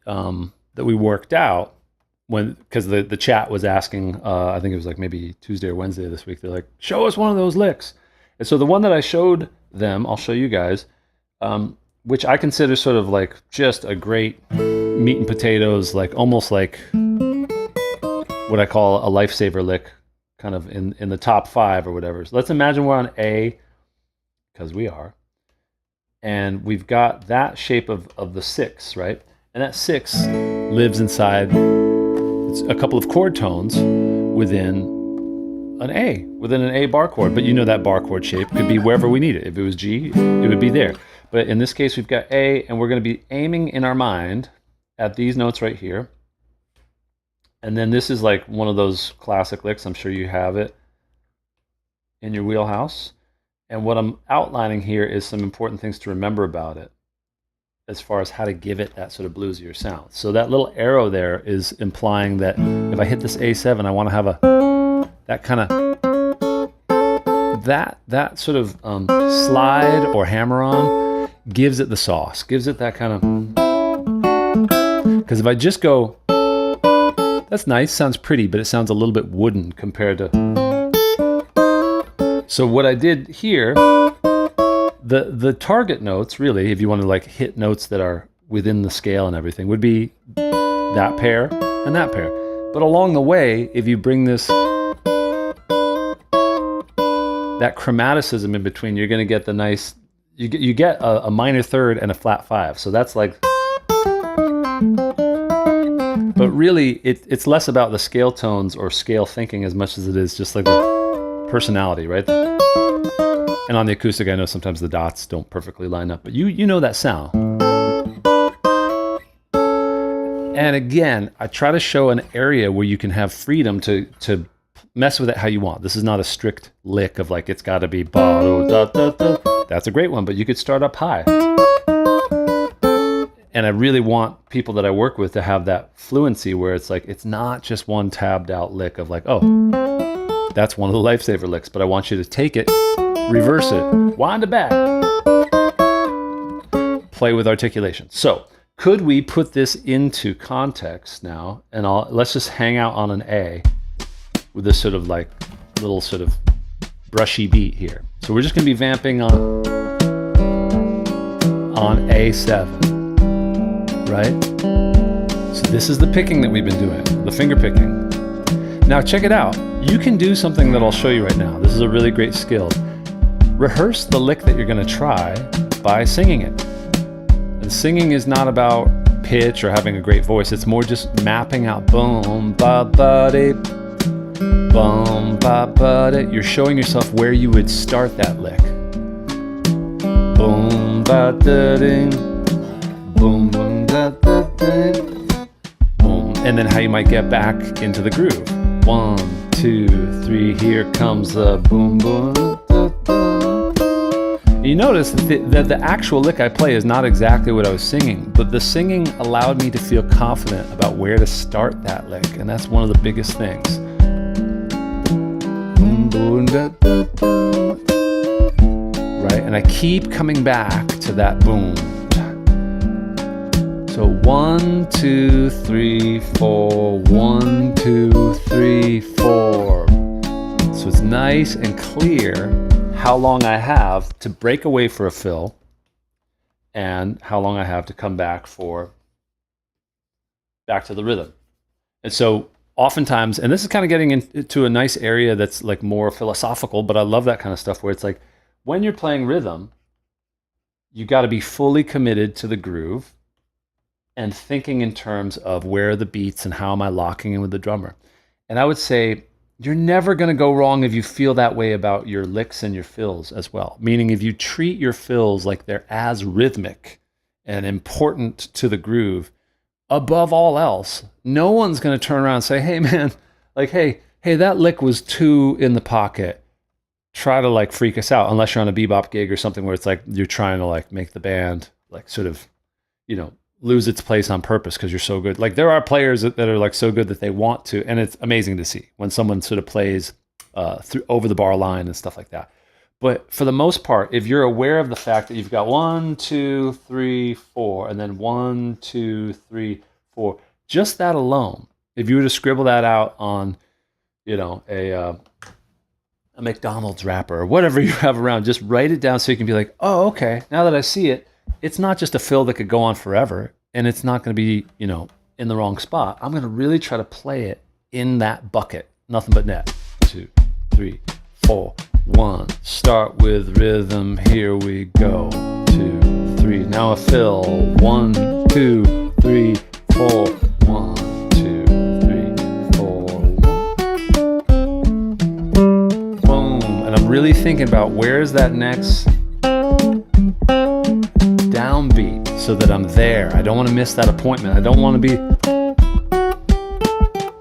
worked out, because the chat was asking, I think it was like maybe Tuesday or Wednesday this week, they're like, show us one of those licks. And so the one that I showed them, I'll show you guys, which I consider sort of like just a great meat and potatoes, like almost like what I call a lifesaver lick, kind of in the top 5 or whatever. So let's imagine we're on A, because we are, and we've got that shape of the 6, right? And that 6 lives inside a couple of chord tones within an A bar chord. But you know that bar chord shape could be wherever we need it. If it was G, it would be there. But in this case, we've got A, and we're going to be aiming in our mind at these notes right here. And then this is like one of those classic licks. I'm sure you have it in your wheelhouse. And what I'm outlining here is some important things to remember about it, as far as how to give it that sort of bluesier sound. So that little arrow there is implying that if I hit this A7, I want to have that kind of, that sort of slide or hammer on gives it the sauce, gives it that kind of, because if I just go, that's nice, sounds pretty, but it sounds a little bit wooden compared to. So what I did here, the target notes, really, if you want to like hit notes that are within the scale and everything, would be that pair and that pair. But along the way, if you bring this, that chromaticism in between, you're going to get the nice, you get a minor third and a flat 5. So that's like, but really it's less about the scale tones or scale thinking as much as it is just like the personality, right? And on the acoustic, I know sometimes the dots don't perfectly line up, but you know that sound. And again, I try to show an area where you can have freedom to mess with it how you want. This is not a strict lick of like, it's got to be ba da da da. That's a great one, but you could start up high. And I really want people that I work with to have that fluency where it's like, it's not just one tabbed out lick of like, oh, that's one of the lifesaver licks, but I want you to take it, reverse it, wind it back, play with articulation. So could we put this into context now? And let's just hang out on an A with this sort of like little sort of brushy beat here. So we're just going to be vamping on A7. Right? So this is the picking that we've been doing, the finger picking. Now check it out. You can do something that I'll show you right now. This is a really great skill. Rehearse the lick that you're going to try by singing it. And singing is not about pitch or having a great voice. It's more just mapping out boom, ba ba de, boom, ba ba de. You're showing yourself where you would start that lick. Boom, ba da ding, boom, boom. Boom. And then how you might get back into the groove. 1, 2, 3, here comes the boom boom. You notice that the actual lick I play is not exactly what I was singing, but the singing allowed me to feel confident about where to start that lick, and that's one of the biggest things. Right, and I keep coming back to that boom. So 1, 2, 3, 4, 1, 2, 3, 4. So it's nice and clear how long I have to break away for a fill and how long I have to come back to the rhythm. And so oftentimes, and this is kind of getting into a nice area that's like more philosophical, but I love that kind of stuff where it's like when you're playing rhythm, you got to be fully committed to the groove and thinking in terms of where are the beats and how am I locking in with the drummer. And I would say you're never going to go wrong if you feel that way about your licks and your fills as well. Meaning if you treat your fills like they're as rhythmic and important to the groove, above all else, no one's going to turn around and say, hey man, like, hey, that lick was too in the pocket. Try to like freak us out, unless you're on a bebop gig or something where it's like you're trying to like make the band like sort of, lose its place on purpose because you're so good. Like there are players that are like so good that they want to, and it's amazing to see when someone sort of plays through over the bar line and stuff like that. But for the most part, if you're aware of the fact that you've got 1, 2, 3, 4, and then 1, 2, 3, 4, just that alone, if you were to scribble that out on, a McDonald's wrapper or whatever you have around, just write it down so you can be like, oh, okay, now that I see it, it's not just a fill that could go on forever, and it's not going to be, in the wrong spot. I'm going to really try to play it in that bucket. Nothing but net. 2, 3, 4, 1. Start with rhythm. Here we go. 2, 3. Now a fill. 1, 2, 3, 4. 1, 2, 3, 4. 1. Boom. And I'm really thinking about where is that next downbeat so that I'm there. I don't want to miss that appointment. I don't want to be,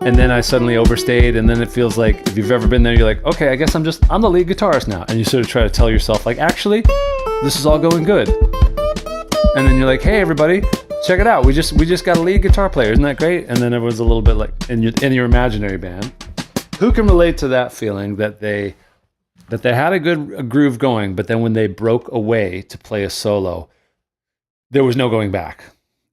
and then I suddenly overstayed, and then it feels like if you've ever been there, you're like, okay, I guess I'm the lead guitarist now, and you sort of try to tell yourself like, actually, this is all going good, and then you're like, hey everybody, check it out, we just got a lead guitar player, isn't that great? And then everyone's a little bit like in your imaginary band. Who can relate to that feeling that they had a groove going, but then when they broke away to play a solo, there was no going back.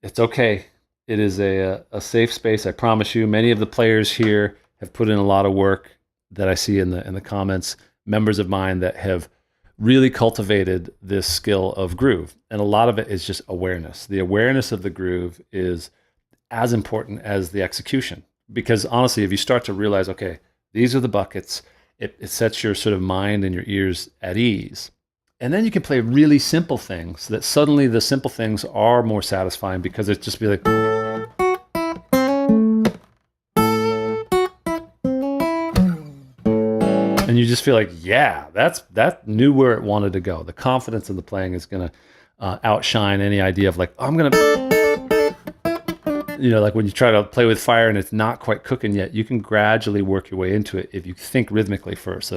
It's okay. It is a safe space, I promise you. Many of the players here have put in a lot of work that I see in the comments, members of mine that have really cultivated this skill of groove. And a lot of it is just awareness. The awareness of the groove is as important as the execution. Because honestly, if you start to realize, okay, these are the buckets, it sets your sort of mind and your ears at ease. And then you can play really simple things that suddenly the simple things are more satisfying because it's just be like, and you just feel like, yeah, that knew where it wanted to go. The confidence in the playing is going to outshine any idea of like, oh, I'm going to, like when you try to play with fire and it's not quite cooking yet, you can gradually work your way into it if you think rhythmically first.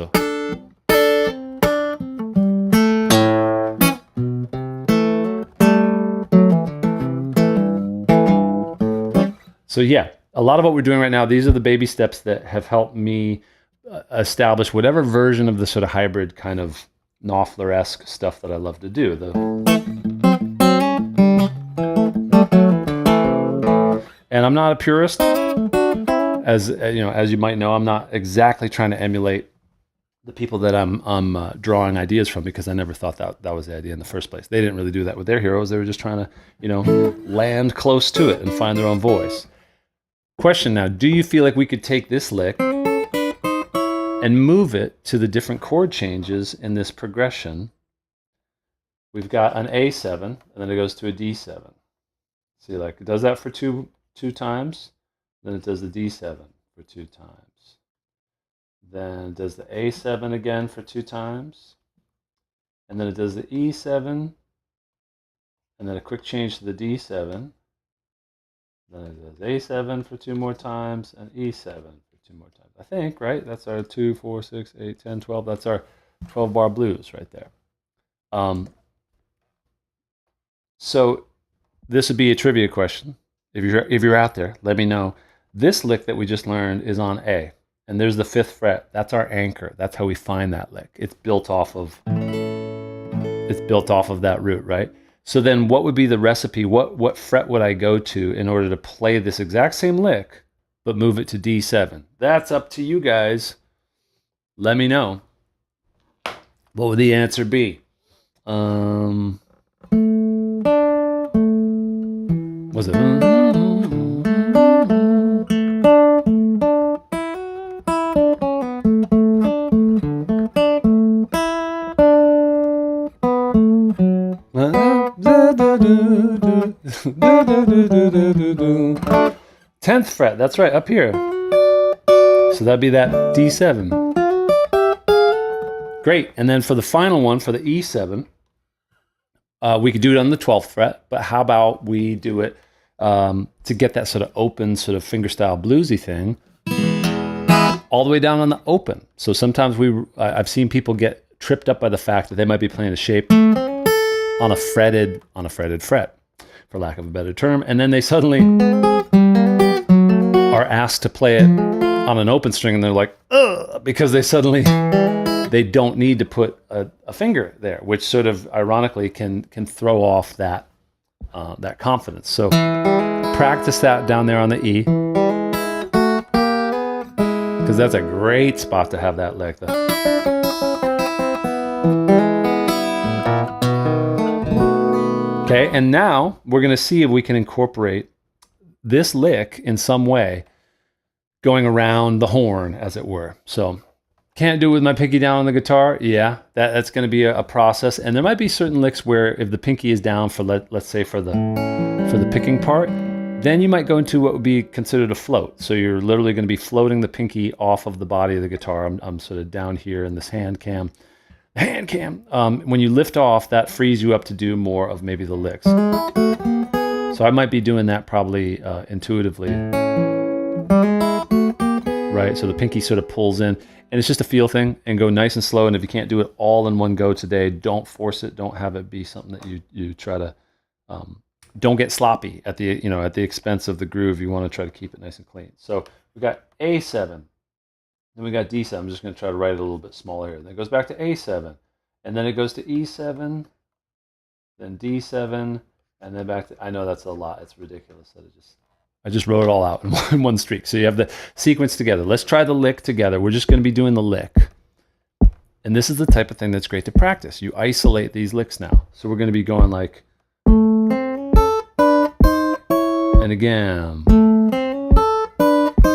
So yeah, a lot of what we're doing right now, these are the baby steps that have helped me establish whatever version of the sort of hybrid kind of Knopfler-esque stuff that I love to do. And I'm not a purist, as you might know. I'm not exactly trying to emulate the people that I'm drawing ideas from, because I never thought that was the idea in the first place. They didn't really do that with their heroes. They were just trying to, land close to it and find their own voice. Question now, do you feel like we could take this lick and move it to the different chord changes in this progression? We've got an A7, and then it goes to a D7. See, like it does that for two times, then it does the D7 for 2 times. Then it does the A7 again for 2 times, and then it does the E7, and then a quick change to the D7. Then it does A7 for 2 more times, and E7 for 2 more times. I think, right? That's our 2, 4, 6, 8, 10, 12. That's our 12-bar blues right there. So this would be a trivia question. If you're out there, let me know. This lick that we just learned is on A, and there's the 5th fret. That's our anchor. That's how we find that lick. It's built off of that root, right? So then what would be the recipe? What fret would I go to in order to play this exact same lick, but move it to D7? That's up to you guys. Let me know. What would the answer be? Was it? Tenth fret, that's right, up here. So that'd be that D7. Great, and then for the final one, for the E7, we could do it on the 12th fret, but how about we do it to get that sort of open, sort of fingerstyle bluesy thing, all the way down on the open. So sometimes I've seen people get tripped up by the fact that they might be playing a shape on a fretted fret, for lack of a better term, and then they suddenly are asked to play it on an open string, and they're like, ugh, because they don't need to put a finger there, which sort of ironically can throw off that confidence. So practice that down there on the E, because that's a great spot to have that lick. Okay, and now we're going to see if we can incorporate this lick in some way, going around the horn, as it were. So can't do it with my pinky down on the guitar. Yeah, that's going to be a process. And there might be certain licks where if the pinky is down for let's say for the picking part, then you might go into what would be considered a float. So you're literally going to be floating the pinky off of the body of the guitar. I'm sort of down here in this hand cam. When you lift off, that frees you up to do more of maybe the licks. So I might be doing that probably intuitively, right? So the pinky sort of pulls in, and it's just a feel thing, and go nice and slow. And if you can't do it all in one go today, don't force it. Don't have it be something that you try to, don't get sloppy at the expense of the groove. You want to try to keep it nice and clean. So we got A7. Then we got D7. I'm just going to try to write it a little bit smaller here. Then it goes back to A7. And then it goes to E7. Then D7. And then back to... I know that's a lot. It's ridiculous that I just wrote it all out in one streak. So you have the sequence together. Let's try the lick together. We're just going to be doing the lick. And this is the type of thing that's great to practice. You isolate these licks now. So we're going to be going like... And again.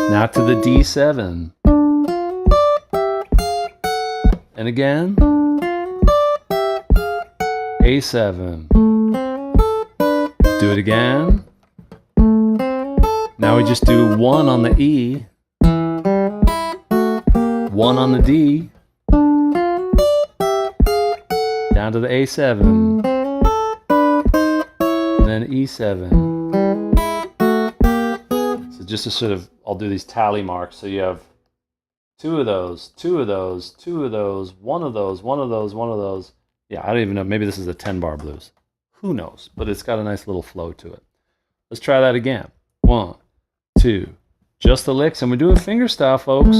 Now to the D7. And again, A7. Do it again. Now we just do 1 on the E, 1 on the D, down to the A7, and then E7. So just to sort of, I'll do these tally marks. So you have 2 of those, 2 of those, 2 of those, 1 of those, 1 of those, 1 of those. Yeah, I don't even know. Maybe this is a 10-bar blues. Who knows? But it's got a nice little flow to it. Let's try that again. 1, 2. Just the licks, and we're doing fingerstyle, folks.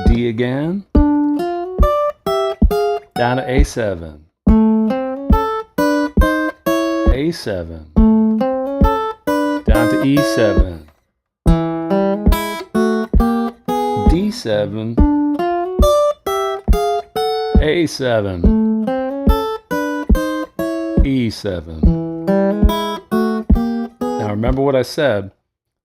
D again. Down to A7. A7, down to E7, D7, A7, E7. Now remember what I said,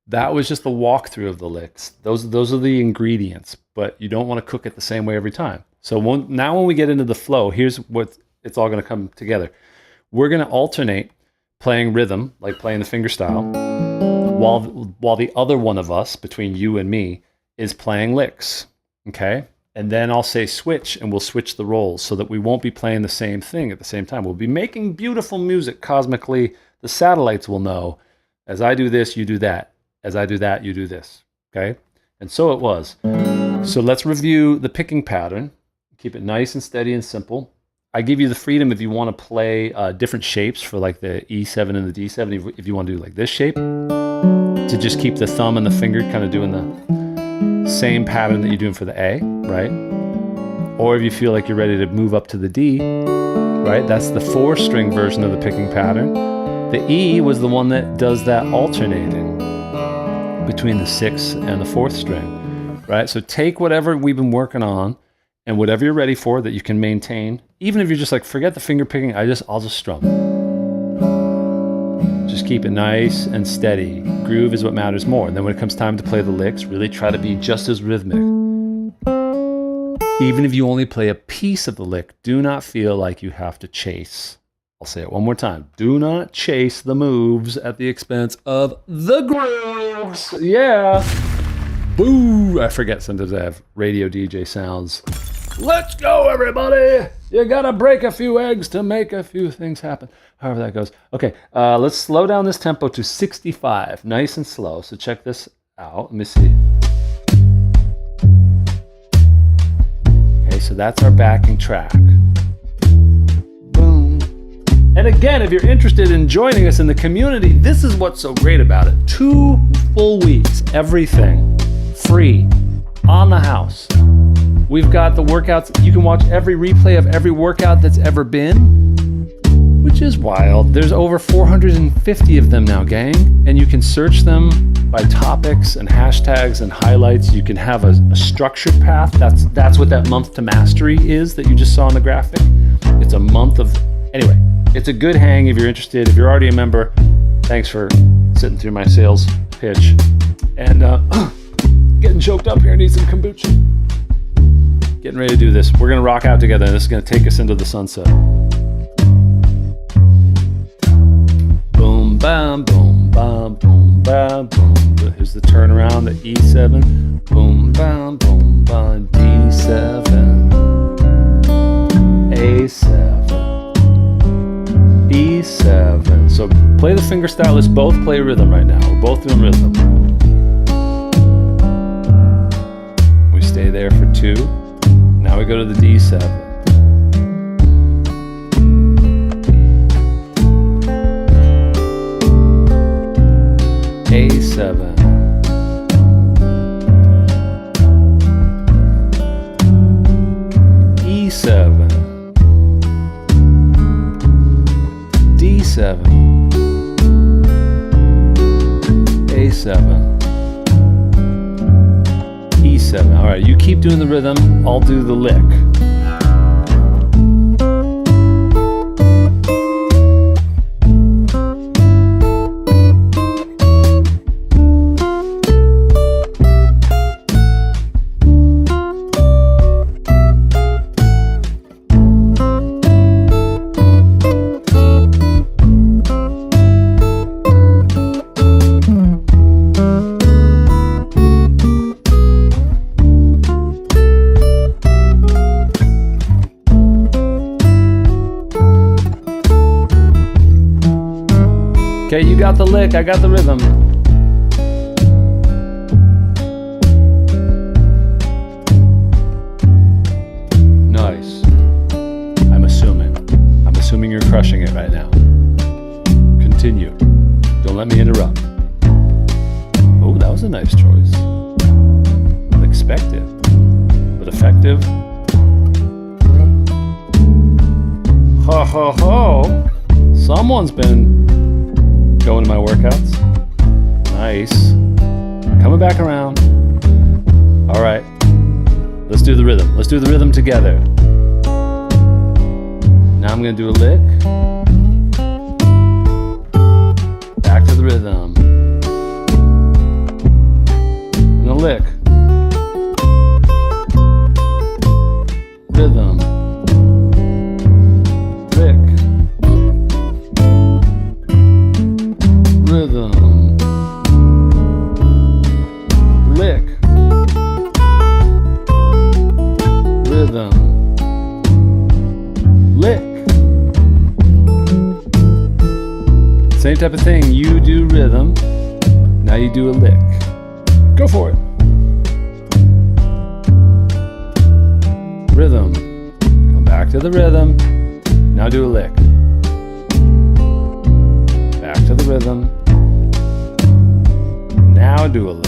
that was just the walkthrough of the licks. Those are the ingredients, but you don't want to cook it the same way every time. So now when we get into the flow, here's what it's all going to come together. We're going to alternate playing rhythm, like playing the fingerstyle, while the other one of us, between you and me, is playing licks, okay? And then I'll say switch, and we'll switch the roles so that we won't be playing the same thing at the same time. We'll be making beautiful music cosmically. The satellites will know, as I do this, you do that. As I do that, you do this, okay? And so it was. So let's review the picking pattern. Keep it nice and steady and simple. I give you the freedom if you want to play different shapes for like the E7 and the D7, if you want to do like this shape, to just keep the thumb and the finger kind of doing the same pattern that you're doing for the A, right? Or if you feel like you're ready to move up to the D, right? That's the 4-string version of the picking pattern. The E was the one that does that alternating between the 6th and the 4th string, right? So take whatever we've been working on and whatever you're ready for that you can maintain. Even if you're just like, forget the finger picking, I'll just strum. Just keep it nice and steady. Groove is what matters more. And then when it comes time to play the licks, really try to be just as rhythmic. Even if you only play a piece of the lick, do not feel like you have to chase. I'll say it one more time. Do not chase the moves at the expense of the grooves. Yeah. Boo. I forget sometimes I have radio DJ sounds. Let's go, everybody. You gotta break a few eggs to make a few things happen. However that goes. Okay, let's slow down this tempo to 65. Nice and slow. So check this out. Let me see. Okay, so that's our backing track. Boom. And again, if you're interested in joining us in the community, this is what's so great about it. 2 full weeks, everything free, on the house. We've got the workouts. You can watch every replay of every workout that's ever been, which is wild. There's over 450 of them now, gang. And you can search them by topics and hashtags and highlights. You can have a structured path. That's what that month to mastery is that you just saw in the graphic. It's a month of, anyway, it's a good hang if you're interested. If you're already a member, thanks for sitting through my sales pitch. And getting choked up here, need some kombucha. Getting ready to do this. We're gonna rock out together, and this is gonna take us into the sunset. Boom, bam, boom, bam, boom, bam, boom. Here's the turnaround, the E7. Boom, bam, boom, bam, D7, A7, E7. So play the finger style. Let's both play rhythm right now. We're both doing rhythm. We stay there for 2. Now we go to the D7. A7. E7. D7. A7. E7. All right, you keep doing the rhythm, I'll do the lick. Okay, you got the lick, I got the rhythm. Nice. I'm assuming you're crushing it right now. Continue. Don't let me interrupt. Oh, that was a nice choice. Unexpected, but effective. Ho ho ho! Someone's been going to my workouts. Nice. Coming back around. All right. Let's do the rhythm. Let's do the rhythm together. Now I'm going to do a lick. Back to the rhythm. And a lick. Rhythm. Lick. Rhythm. Lick. Rhythm. Lick. Same type of thing. You do rhythm. Now you do a lick. Go for it. Rhythm. Come back to the rhythm. Now do a lick. Back to the rhythm. Now do a lick.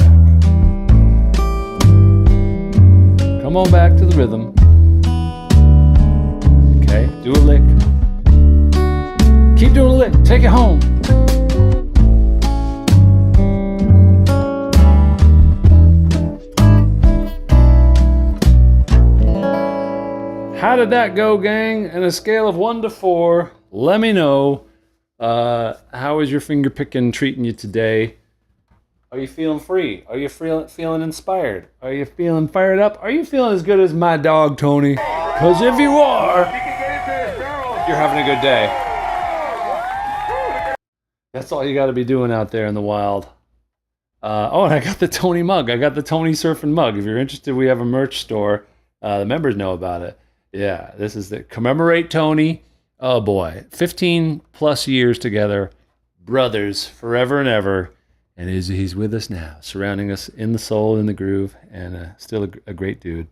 Come on back to the rhythm. Okay, do a lick. Keep doing a lick. Take it home. How did that go, gang? On a scale of 1 to 4, let me know. How is your finger picking treating you today? Are you feeling free? Are you feeling inspired? Are you feeling fired up? Are you feeling as good as my dog, Tony? Because if you are, you're having a good day. That's all you got to be doing out there in the wild. Oh, and I got the Tony mug. I got the Tony surfing mug. If you're interested, we have a merch store. The members know about it. Yeah, this is the Commemorate Tony. Oh boy, 15 plus years together, brothers forever and ever. And he's with us now, surrounding us in the soul, in the groove, and still a great dude.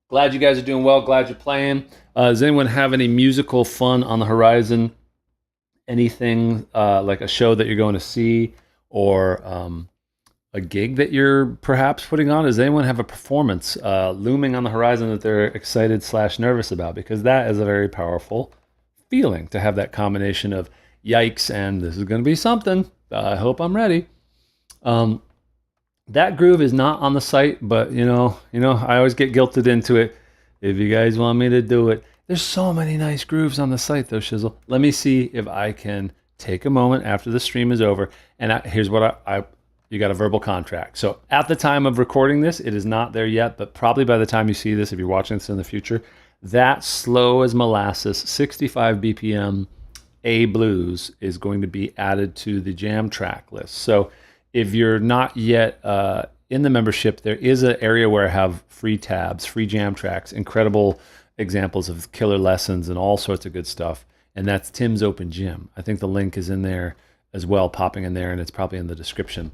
Glad you guys are doing well. Glad you're playing. Does anyone have any musical fun on the horizon? Anything like a show that you're going to see, or a gig that you're perhaps putting on? Does anyone have a performance looming on the horizon that they're excited / nervous about? Because that is a very powerful feeling, to have that combination of yikes and this is going to be something. I hope I'm ready. That groove is not on the site, but you know, I always get guilted into it. If you guys want me to do it, there's so many nice grooves on the site though, Shizzle. Let me see if I can take a moment after the stream is over. And here's what you got a verbal contract. So at the time of recording this, it is not there yet, but probably by the time you see this, if you're watching this in the future, that slow as molasses, 65 BPM A blues is going to be added to the jam track list. So if you're not yet in the membership, there is an area where I have free tabs, free jam tracks, incredible examples of killer lessons and all sorts of good stuff. And that's Tim's Open Gym. I think the link is in there as well, popping in there, and it's probably in the description.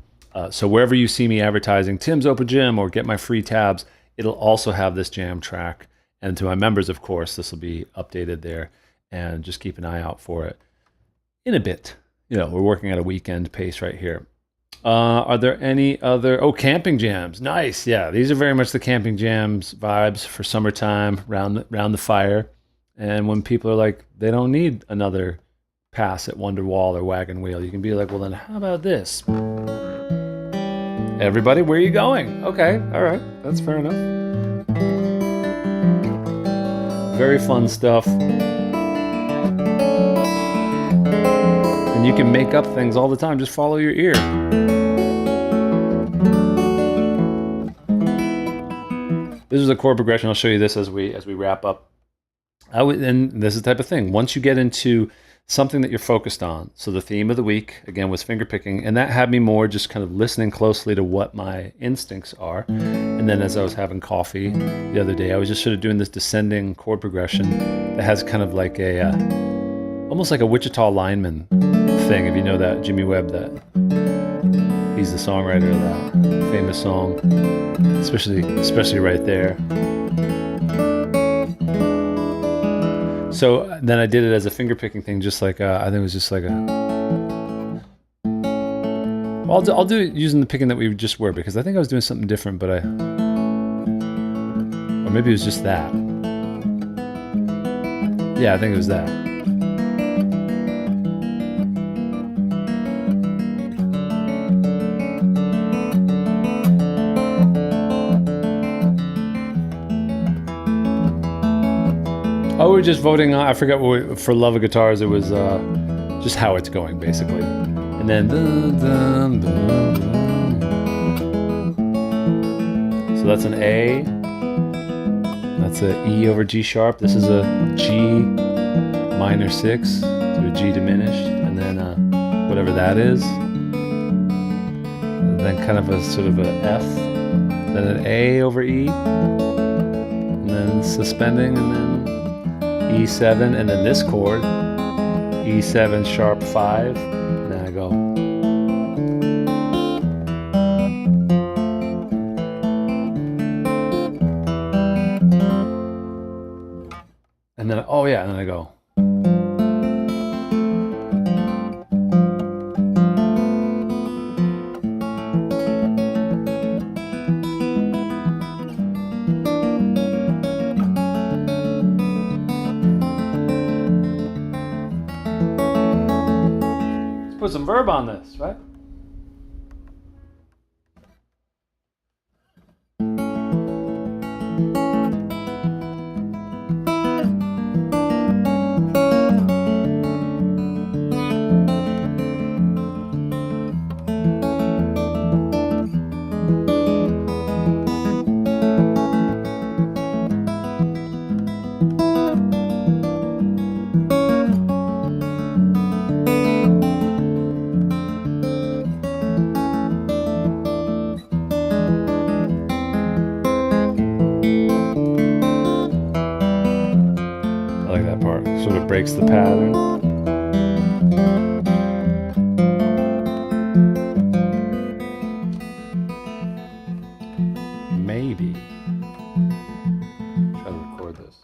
So wherever you see me advertising Tim's Open Gym or get my free tabs, it'll also have this jam track. And to my members, of course, this will be updated there, and just keep an eye out for it in a bit. We're working at a weekend pace right here. Are there any other, camping jams. Nice. Yeah, these are very much the camping jams vibes for summertime, round the fire. And when people are like, they don't need another pass at Wonderwall or Wagon Wheel, you can be like, well then how about this? Everybody, where are you going? Okay, all right, that's fair enough. Very fun stuff. And you can make up things all the time. Just follow your ear. This is a chord progression. I'll show you this as we wrap up. And this is the type of thing. Once you get into something that you're focused on. So the theme of the week, again, was finger picking. And that had me more just kind of listening closely to what my instincts are. And then as I was having coffee the other day, I was just sort of doing this descending chord progression that has kind of like a, almost like a Wichita lineman thing. If you know that, Jimmy Webb, that he's the songwriter of that famous song, especially right there. So then I did it as a finger picking thing, just like I think it was just like a. I'll do it using the picking that we just were, because I think I was doing something different, but or maybe it was just that. Yeah, I think it was that. Oh, we're just voting on, I forgot what for Love of Guitars, it was just how it's going, basically. And then, so that's an A, that's a E over G sharp, this is a G minor 6 to a G diminished, and then whatever that is, and then kind of a sort of a F, then an A over E, and then suspending, and then E7, and then this chord, E7 sharp 5, and then I go, And then, oh yeah, and then I go. Let's put some verb on this, right? I like that part. Sort of breaks the pattern. Maybe. Try to record this.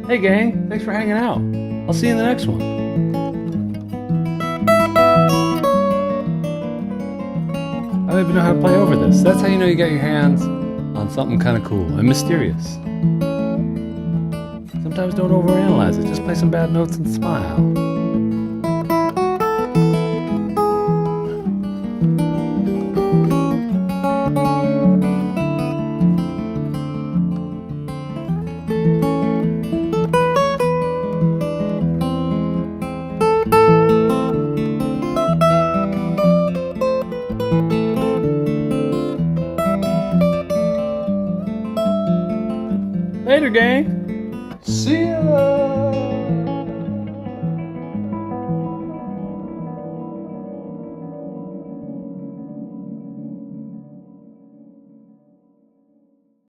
Hey gang, thanks for hanging out. I'll see you in the next one. I don't even know how to play over this. That's how you know you got your hands on something kind of cool and mysterious. Sometimes don't overanalyze it, just play some bad notes and smile. Later, gang. See ya.